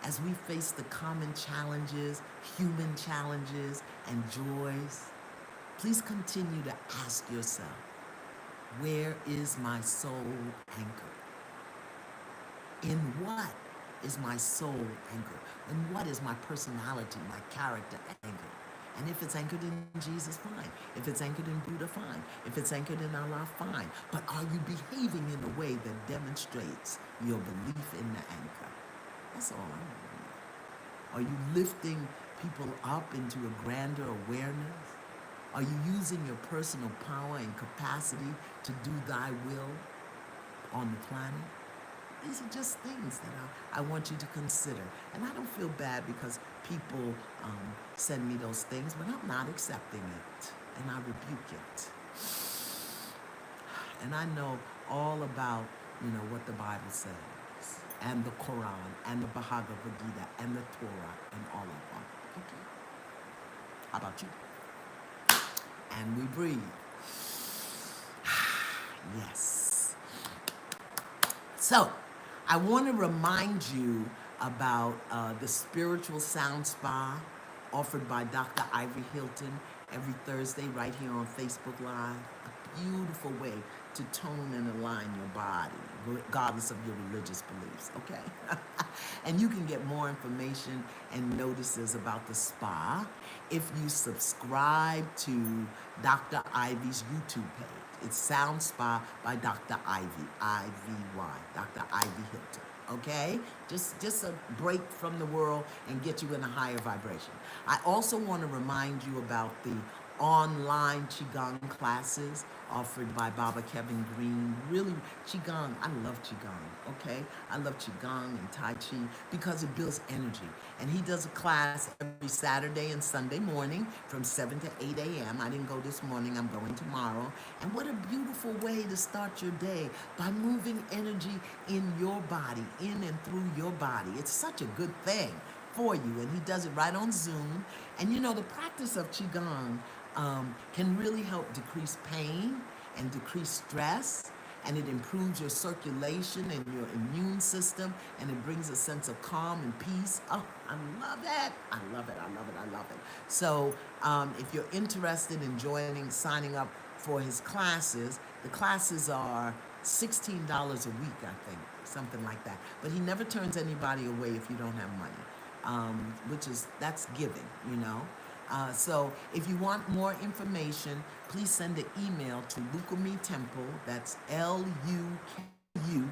as we face the common challenges, human challenges, and joys, please continue to ask yourself, where is my soul anchored? In what is my soul anchored? And what is my personality, my character anchored? And if it's anchored in Jesus, fine. If it's anchored in Buddha, fine. If it's anchored in Allah, fine. But are you behaving in a way that demonstrates your belief in the anchor? That's all I want to know. Are you lifting people up into a grander awareness? Are you using your personal power and capacity to do thy will on the planet? These are just things that I want you to consider. And I don't feel bad because people send me those things, but I'm not accepting it. And I rebuke it. And I know all about, what the Bible says, and the Quran, and the Bhagavad Gita, and the Torah, and all of them. Okay. How about you? And we breathe. Yes. So, I want to remind you about the Spiritual Sound Spa offered by Dr. Ivy Hilton every Thursday right here on Facebook Live. A beautiful way to tone and align your body, regardless of your religious beliefs, okay? And you can get more information and notices about the spa if you subscribe to Dr. Ivy's YouTube page. It's Sound Spa by Dr. Ivy, I-V-Y, Dr. Ivy Hilton. Okay? Just a break from the world and get you in a higher vibration. I also want to remind you about the online Qigong classes offered by Baba Kevin Green. Really, Qigong, I love Qigong, okay? I love Qigong and Tai Chi because it builds energy. And he does a class every Saturday and Sunday morning from 7 to 8 a.m. I didn't go this morning, I'm going tomorrow. And what a beautiful way to start your day by moving energy in your body, in and through your body. It's such a good thing for you, and he does it right on Zoom. And you know, the practice of Qigong can really help decrease pain and decrease stress, and it improves your circulation and your immune system, and it brings a sense of calm and peace. Oh, I love it. I love it. I love it. I love it. So if you're interested in joining, signing up for his classes, the classes are $16 a week, I think, something like that. But he never turns anybody away if you don't have money, that's giving, you know. So if you want more information, please send an email to Lukumi Temple, that's LUKUKUMI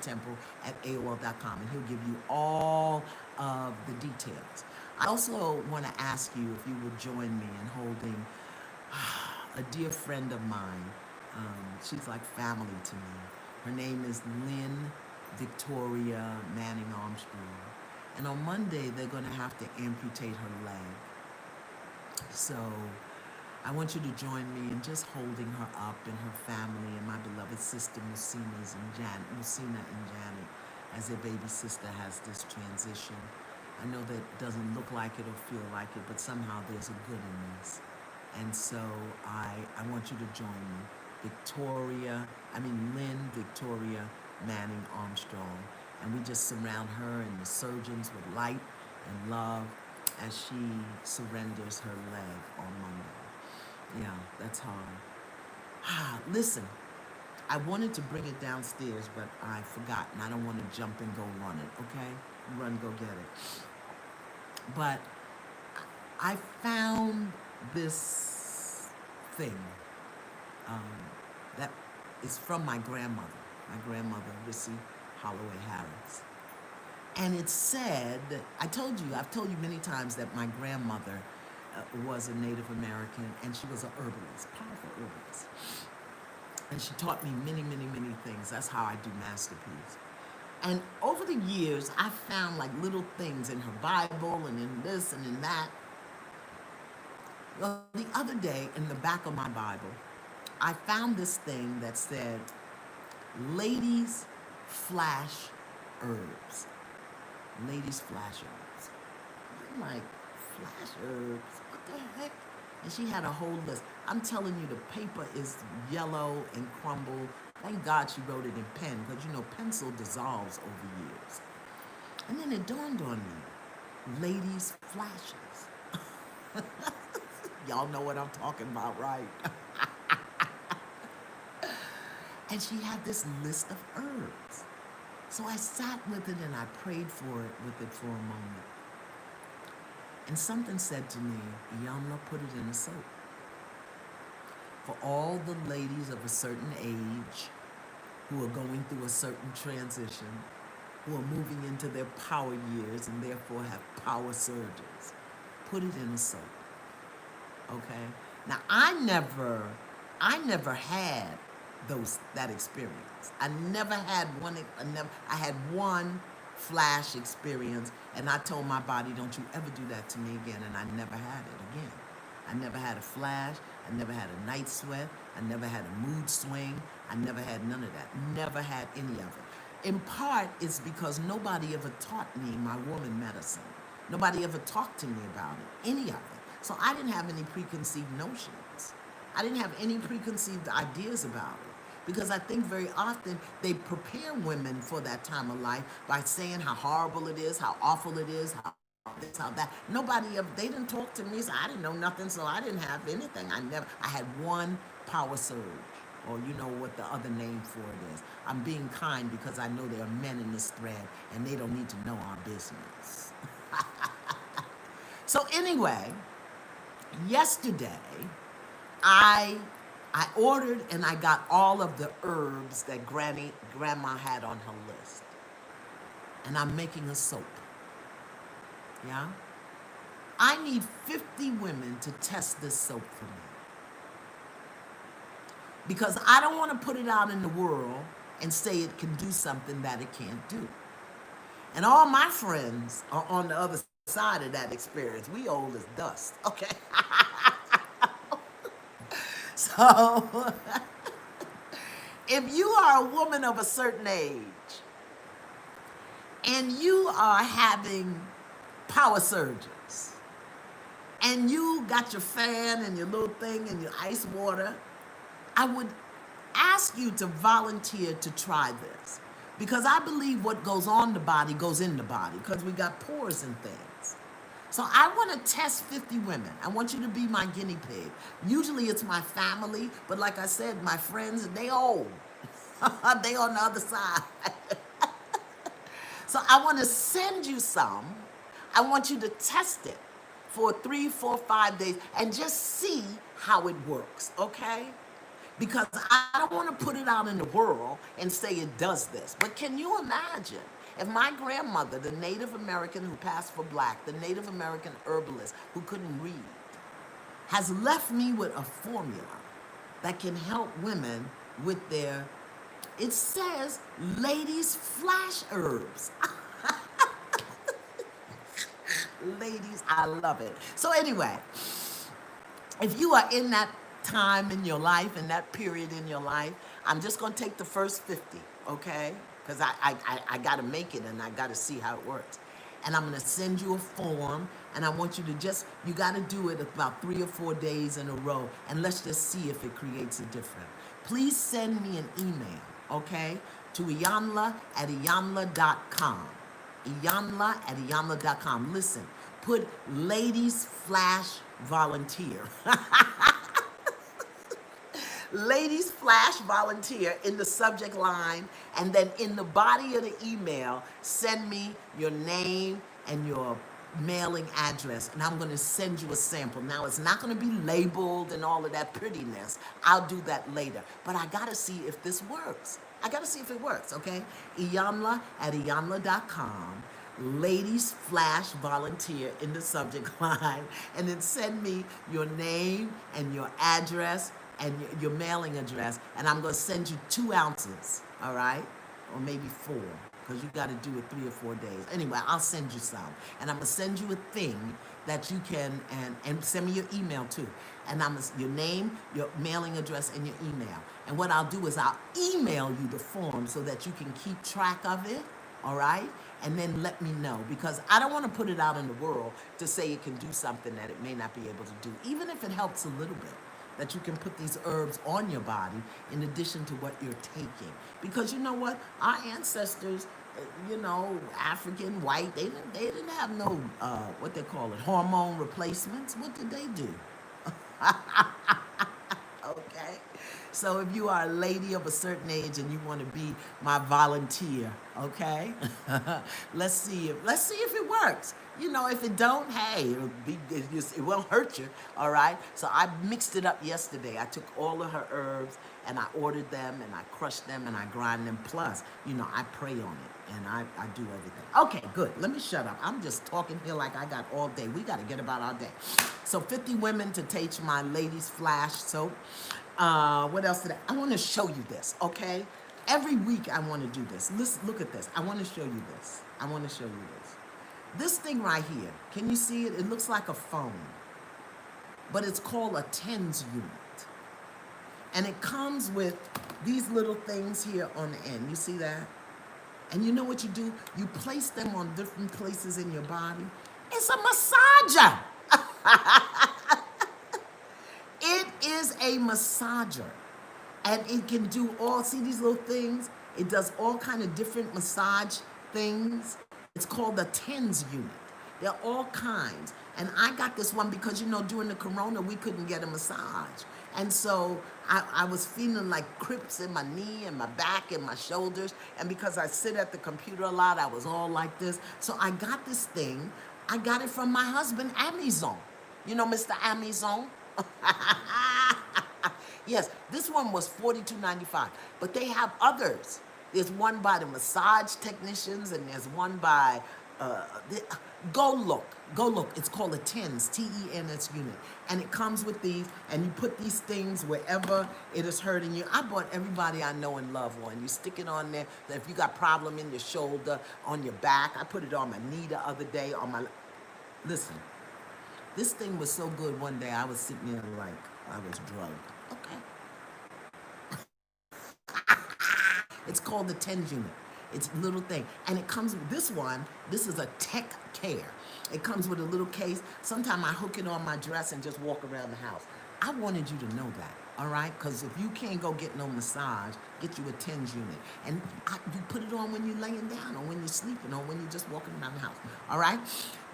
Temple at AOL.com, and he'll give you all of the details. I also want to ask you if you would join me in holding a dear friend of mine. She's like family to me. Her name is Lynn Victoria Manning Armstrong. And on Monday, they're going to have to amputate her leg. So I want you to join me in just holding her up and her family and my beloved sister Musina and Janet, as their baby sister has this transition. I know that doesn't look like it or feel like it, but somehow there's a good in this. And so I want you to join me. Lynn Victoria Manning Armstrong. And we just surround her and the surgeons with light and love as she surrenders her leg on Monday. Yeah, that's hard. Listen, I wanted to bring it downstairs, but I forgot, and I don't want to jump and go run it, okay? Run, go get it. But I found this thing that is from my grandmother, Rissy Holloway Harris. And it said, I've told you many times that my grandmother was a Native American, and she was an herbalist, powerful herbalist. And she taught me many, many, many things. That's how I do Masterpiece. And over the years, I found like little things in her Bible and in this and in that. Well, the other day, in the back of my Bible, I found this thing that said, ladies flash herbs. Ladies flash herbs. I'm like, flash herbs? What the heck? And she had a whole list. I'm telling you, the paper is yellow and crumbled. Thank God she wrote it in pen, because you know pencil dissolves over years. And then it dawned on me, ladies flashes. Y'all know what I'm talking about, right? And she had this list of herbs. So I sat with it and I prayed with it for a moment. And something said to me, Iyanla, put it in a soap. For all the ladies of a certain age who are going through a certain transition, who are moving into their power years and therefore have power surges, put it in a soap. Okay? Now I never had that experience. I never had one. I had one flash experience, and I told my body, "Don't you ever do that to me again." And I never had it again. I never had a flash. I never had a night sweat. I never had a mood swing. I never had none of that. Never had any of it. In part, it's because nobody ever taught me my woman medicine. Nobody ever talked to me about it, any of it. So I didn't have any preconceived notions. I didn't have any preconceived ideas about it. Because I think very often they prepare women for that time of life by saying how horrible it is, how awful it is, how this, how that. They didn't talk to me, so I didn't know nothing, so I didn't have anything. I had one power surge, or you know what the other name for it is. I'm being kind because I know there are men in this thread, and they don't need to know our business. So anyway, yesterday, I ordered and I got all of the herbs that Grandma had on her list. And I'm making a soap. Yeah? I need 50 women to test this soap for me. Because I don't want to put it out in the world and say it can do something that it can't do. And all my friends are on the other side of that experience. We old as dust, okay? So, if you are a woman of a certain age and you are having power surges and you got your fan and your little thing and your ice water, I would ask you to volunteer to try this, because I believe what goes on the body goes in the body, because we got pores and things. So I want to test 50 women. I want you to be my guinea pig. Usually it's my family, but like I said, my friends, they old. They on the other side. So I want to send you some. I want you to test it for 3, 4, 5 days and just see how it works, okay? Because I don't want to put it out in the world and say it does this. But can you imagine if my grandmother, the Native American who passed for black, the Native American herbalist who couldn't read, has left me with a formula that can help women with their, it says, ladies flash herbs. Ladies, I love it. So anyway, if you are in that time in your life, in that period in your life, I'm just going to take the first 50, okay? Because I got to make it and I got to see how it works. And I'm going to send you a form, and I want you to just, you got to do it about 3 or 4 days in a row, and let's just see if it creates a difference. Please send me an email, okay, to Iyanla@Iyanla.com. Iyanla@Iyanla.com. Listen, put ladies flash volunteer. Ladies flash volunteer in the subject line, and then in the body of the email, send me your name and your mailing address, and I'm going to send you a sample. Now, it's not going to be labeled and all of that prettiness. I'll do that later. But I got to see if this works. I got to see if it works, okay? Iyanla@Iyanla.com. Ladies flash volunteer in the subject line, and then send me your name and your address and your mailing address, and I'm going to send you 2 ounces, all right? Or maybe 4, because you got to do it 3 or 4 days. Anyway, I'll send you some, and I'm going to send you a thing that you can, and send me your email too. And your name, your mailing address, and your email. And what I'll do is I'll email you the form so that you can keep track of it, all right? And then let me know, because I don't want to put it out in the world to say it can do something that it may not be able to do, even if it helps a little bit, that you can put these herbs on your body in addition to what you're taking. Because you know what? Our ancestors, you know, African, white, they didn't have no, what they call it, hormone replacements. What did they do? Okay? So if you are a lady of a certain age and you want to be my volunteer, okay? Let's see if it works. You know, if it don't, hey, it won't hurt you, all right? So I mixed it up yesterday. I took all of her herbs and I ordered them and I crushed them and I grind them. Plus, you know, I pray on it and I do everything. Okay, good. Let me shut up. I'm just talking here like I got all day. We got to get about our day. So 50 women to taste my Ladies Flash soap. What else did I want to show you this, okay? Every week I want to do this. Listen, look at this. I want to show you this. I want to show you this. This thing right here, can you see it? It looks like a phone, but it's called a tens unit. And it comes with these little things here on the end. You see that? And you know what you do? You place them on different places in your body. It's a massager. It is a massager. And it can do see these little things? It does all kind of different massage things. It's called the tens unit. There are all kinds. And I got this one because, you know, during the corona, we couldn't get a massage. And so I was feeling like cramps in my knee and my back and my shoulders. And because I sit at the computer a lot, I was all like this. So I got this thing. I got it from my husband, Amazon. You know, Mr. Amazon? Yes, this one was $42.95. But they have others. There's one by the massage technicians, and there's one by, Go look. It's called a TENS, TENS unit. And it comes with these, and you put these things wherever it is hurting you. I bought everybody I know and love one. You stick it on there. That if you got problem in your shoulder, on your back. I put it on my knee the other day, on my, listen, this thing was so good one day I was sitting there like I was drugged. Okay. It's called the TENS unit. It's a little thing. And it comes with this one. This is a tech care. It comes with a little case. Sometimes I hook it on my dress and just walk around the house. I wanted you to know that, all right? Because if you can't go get no massage, get you a TENS unit. And you put it on when you're laying down or when you're sleeping or when you're just walking around the house, all right?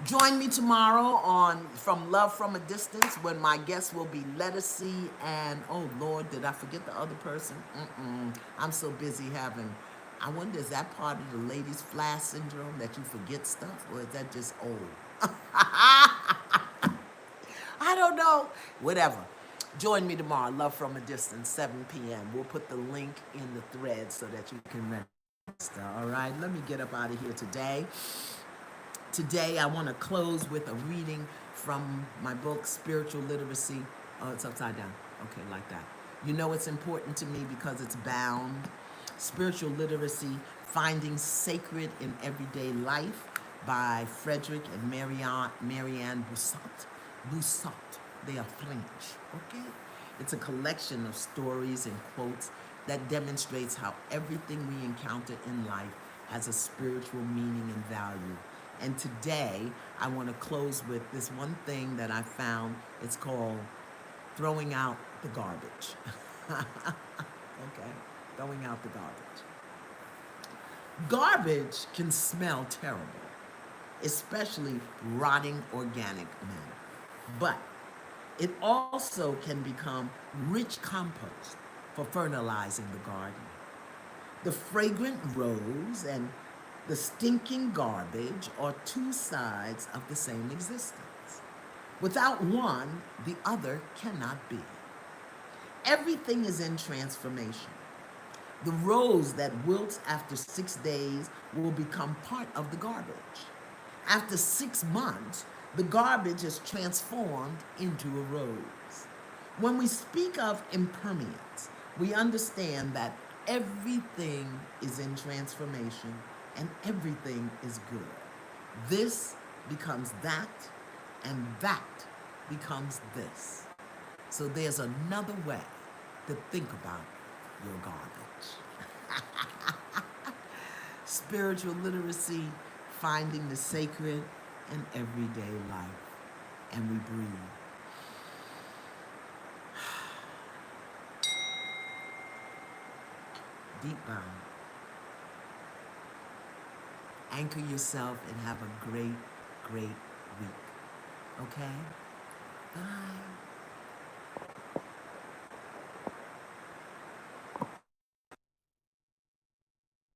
Join me tomorrow on From Love From a Distance when my guests will be Lettucey and, oh, Lord, did I forget the other person? I'm so busy having, I wonder, is that part of the ladies' flash syndrome that you forget stuff, or is that just old? I don't know. Whatever. Join me tomorrow, Love From a Distance, 7 p.m. We'll put the link in the thread so that you can register. All right, let me get up out of here today. Today, I want to close with a reading from my book, Spiritual Literacy. Oh, it's upside down. Okay, like that. You know it's important to me because it's bound. Spiritual Literacy, Finding Sacred in Everyday Life by Frederick and Marianne Boussat. Boussat. They are French, okay? It's a collection of stories and quotes that demonstrates how everything we encounter in life has a spiritual meaning and value. And today, I want to close with this one thing that I found. It's called throwing out the garbage. Okay, throwing out the garbage. Garbage can smell terrible, especially rotting organic matter. But it also can become rich compost for fertilizing the garden. The fragrant rose and the stinking garbage are two sides of the same existence. Without one, the other cannot be. Everything is in transformation. The rose that wilts after 6 days will become part of the garbage. After 6 months, the garbage is transformed into a rose. When we speak of impermanence, we understand that everything is in transformation and everything is good. This becomes that, and that becomes this. So there's another way to think about your garbage. Spiritual literacy, finding the sacred in everyday life. And we breathe. Deep bow. Anchor yourself and have a great, great week. Okay? Bye.